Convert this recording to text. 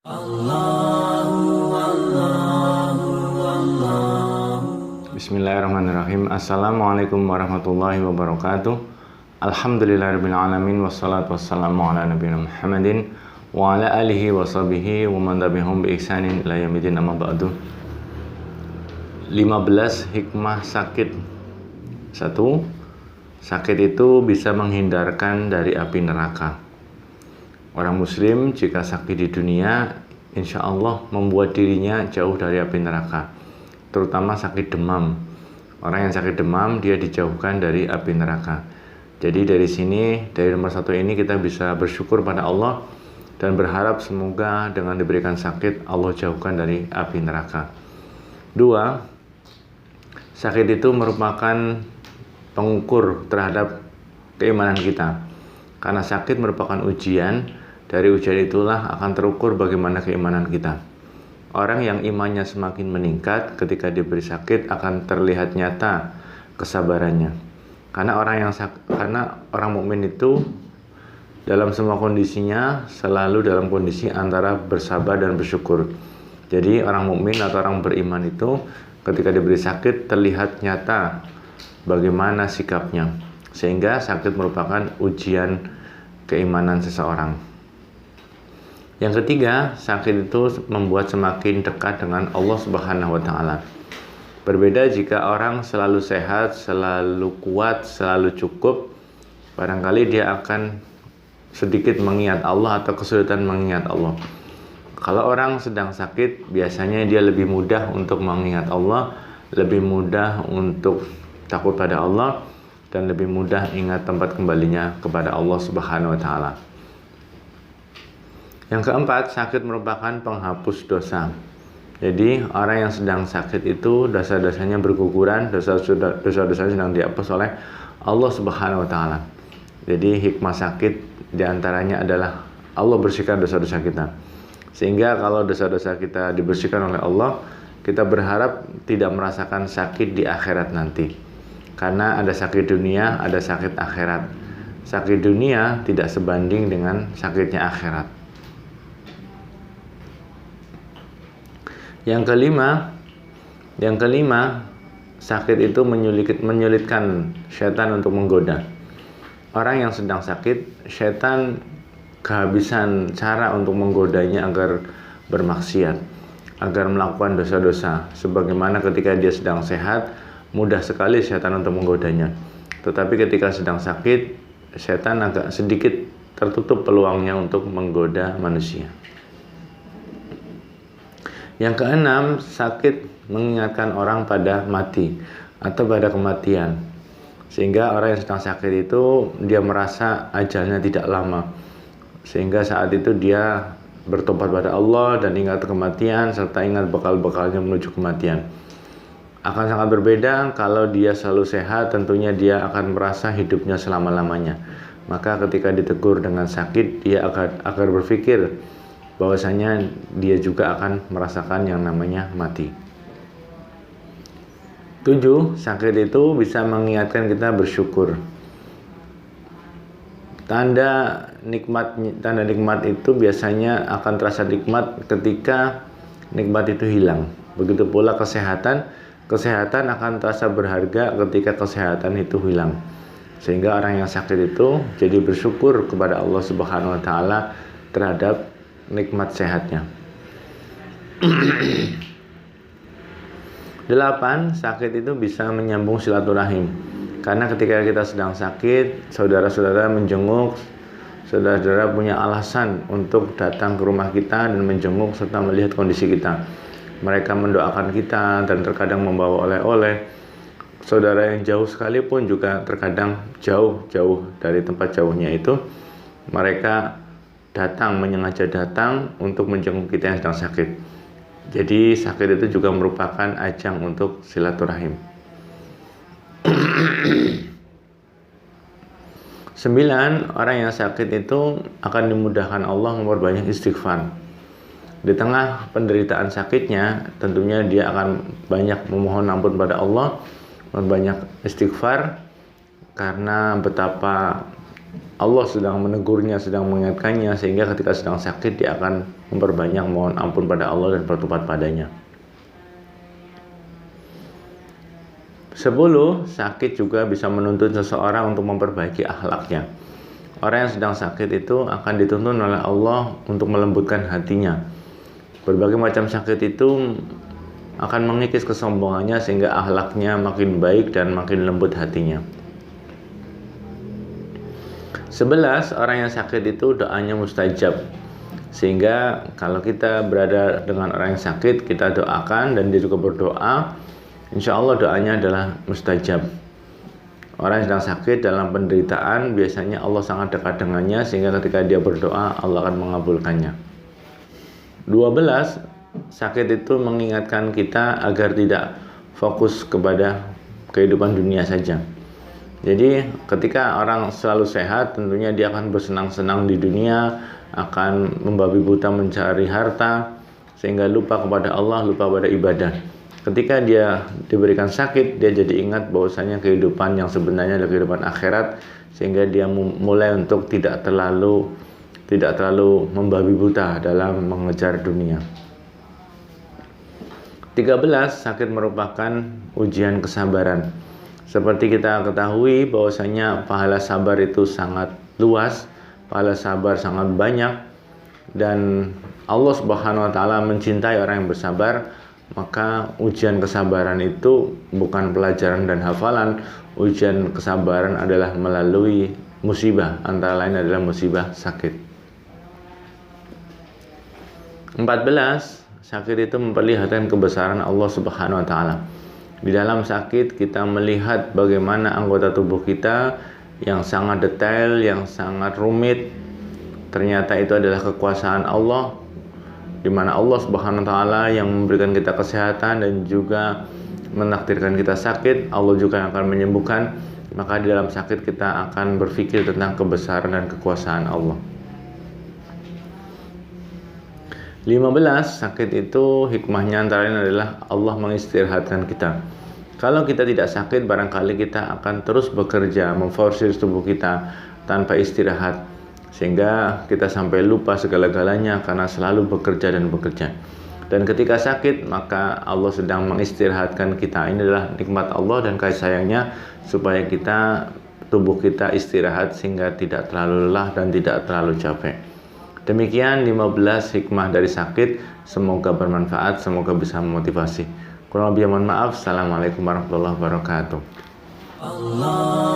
Bismillahirrahmanirrahim. Assalamualaikum warahmatullahi wabarakatuh. Alhamdulillahirabbil alamin wassalatu wassalamu ala nabiyina Muhammadin wa ala alihi wa sahbihi wa man tabi'ahum bi ihsanin ila yaumil amma ba'du. 15 hikmah sakit. 1. Sakit itu bisa menghindarkan dari api neraka. Orang muslim jika sakit di dunia, insya Allah membuat dirinya jauh dari api neraka, terutama sakit demam. Orang yang sakit demam, dia dijauhkan dari api neraka. Jadi dari sini, dari nomor 1 ini kita bisa bersyukur pada Allah dan berharap semoga dengan diberikan sakit, Allah jauhkan dari api neraka. 2. Sakit itu merupakan pengukur terhadap keimanan kita. Karena sakit merupakan ujian, dari ujian itulah akan terukur bagaimana keimanan kita. Orang yang imannya semakin meningkat ketika diberi sakit akan terlihat nyata kesabarannya. Karena orang mukmin itu dalam semua kondisinya selalu dalam kondisi antara bersabar dan bersyukur. Jadi orang mukmin atau orang beriman itu ketika diberi sakit terlihat nyata bagaimana sikapnya, sehingga sakit merupakan ujian keimanan seseorang. Yang ketiga, sakit itu membuat semakin dekat dengan Allah Subhanahu wa taala. Berbeda jika orang selalu sehat, selalu kuat, selalu cukup, barangkali dia akan sedikit mengingat Allah atau kesulitan mengingat Allah. Kalau orang sedang sakit, biasanya dia lebih mudah untuk mengingat Allah, lebih mudah untuk takut pada Allah, dan lebih mudah ingat tempat kembalinya kepada Allah Subhanahu wa taala. Yang keempat, sakit merupakan penghapus dosa. Jadi orang yang sedang sakit itu dosa-dosanya berguguran, dosa-dosanya sedang dihapus oleh Allah Subhanahu wa taala. Jadi hikmah sakit diantaranya adalah Allah bersihkan dosa-dosa kita. Sehingga kalau dosa-dosa kita dibersihkan oleh Allah, kita berharap tidak merasakan sakit di akhirat nanti. Karena ada sakit dunia, ada sakit akhirat. Sakit dunia tidak sebanding dengan sakitnya akhirat. Yang kelima, sakit itu menyulitkan setan untuk menggoda. Orang yang sedang sakit, setan kehabisan cara untuk menggodanya agar bermaksiat, agar melakukan dosa-dosa. Sebagaimana ketika dia sedang sehat, mudah sekali setan untuk menggodanya. Tetapi ketika sedang sakit, setan agak sedikit tertutup peluangnya untuk menggoda manusia. Yang keenam, sakit mengingatkan orang pada mati atau pada kematian. Sehingga orang yang sedang sakit itu dia merasa ajalnya tidak lama. Sehingga saat itu dia bertobat pada Allah dan ingat kematian serta ingat bekal-bekalnya menuju kematian. Akan sangat berbeda kalau dia selalu sehat, tentunya dia akan merasa hidupnya selama-lamanya. Maka ketika ditegur dengan sakit, dia akan berpikir bahwasanya dia juga akan merasakan yang namanya mati. 7. Sakit itu bisa mengingatkan kita bersyukur. Tanda nikmat itu biasanya akan terasa nikmat ketika nikmat itu hilang. Begitu pula kesehatan akan terasa berharga ketika kesehatan itu hilang. Sehingga orang yang sakit itu jadi bersyukur kepada Allah Subhanahu wa taala terhadap nikmat sehatnya. 8. Sakit itu bisa menyambung silaturahim. Karena ketika kita sedang sakit, saudara-saudara menjenguk, saudara-saudara punya alasan untuk datang ke rumah kita dan menjenguk serta melihat kondisi kita. Mereka mendoakan kita dan terkadang membawa oleh-oleh. Saudara yang jauh sekalipun juga terkadang jauh dari tempat jauhnya itu, mereka menyengaja datang untuk menjenguk kita yang sedang sakit. Jadi sakit itu juga merupakan ajang untuk silaturahim. 9. Orang yang sakit itu akan dimudahkan Allah memperbanyak istighfar. Di tengah penderitaan sakitnya, tentunya dia akan banyak memohon ampun pada Allah, memperbanyak istighfar, karena betapa Allah sedang menegurnya, sedang mengingatkannya, sehingga ketika sedang sakit dia akan memperbanyak mohon ampun pada Allah dan bertobat padanya. 10. Sakit juga bisa menuntun seseorang untuk memperbaiki akhlaknya. Orang yang sedang sakit itu akan dituntun oleh Allah untuk melembutkan hatinya. Berbagai macam sakit itu akan mengikis kesombongannya sehingga akhlaknya makin baik dan makin lembut hatinya. 11. Orang yang sakit itu doanya mustajab. Sehingga kalau kita berada dengan orang yang sakit, kita doakan dan dia juga berdoa, insya Allah doanya adalah mustajab. Orang yang sedang sakit dalam penderitaan, biasanya Allah sangat dekat dengannya, sehingga ketika dia berdoa, Allah akan mengabulkannya. 12. Sakit itu mengingatkan kita agar tidak fokus kepada kehidupan dunia saja. Jadi ketika orang selalu sehat, tentunya dia akan bersenang-senang di dunia, akan membabi buta mencari harta, sehingga lupa kepada Allah, lupa pada ibadah. Ketika dia diberikan sakit, dia jadi ingat bahwasanya kehidupan yang sebenarnya adalah kehidupan akhirat, sehingga dia mulai untuk tidak terlalu membabi buta dalam mengejar dunia. 13. Sakit merupakan ujian kesabaran. Seperti kita ketahui bahwasanya pahala sabar itu sangat luas, pahala sabar sangat banyak, dan Allah Subhanahu wa taala mencintai orang yang bersabar. Maka ujian kesabaran itu bukan pelajaran dan hafalan. Ujian kesabaran adalah melalui musibah, antara lain adalah musibah sakit. 14. Sakit itu memperlihatkan kebesaran Allah Subhanahu wa taala. Di dalam sakit kita melihat bagaimana anggota tubuh kita yang sangat detail, yang sangat rumit, ternyata itu adalah kekuasaan Allah, di mana Allah Subhanahu wa taala yang memberikan kita kesehatan dan juga menakdirkan kita sakit. Allah juga yang akan menyembuhkan. Maka di dalam sakit kita akan berpikir tentang kebesaran dan kekuasaan Allah. 15. Sakit itu hikmahnya antara lain adalah Allah mengistirahatkan kita. Kalau kita tidak sakit, barangkali kita akan terus bekerja, memforsir tubuh kita tanpa istirahat, sehingga kita sampai lupa segala-galanya karena selalu bekerja dan bekerja. Dan ketika sakit, maka Allah sedang mengistirahatkan kita. Ini adalah nikmat Allah dan kasih sayangnya, supaya tubuh kita istirahat sehingga tidak terlalu lelah dan tidak terlalu capek. Demikian 15 hikmah dari sakit. Semoga bermanfaat, semoga bisa memotivasi. Kurang lebih mohon maaf. Assalamualaikum warahmatullahi wabarakatuh. Allah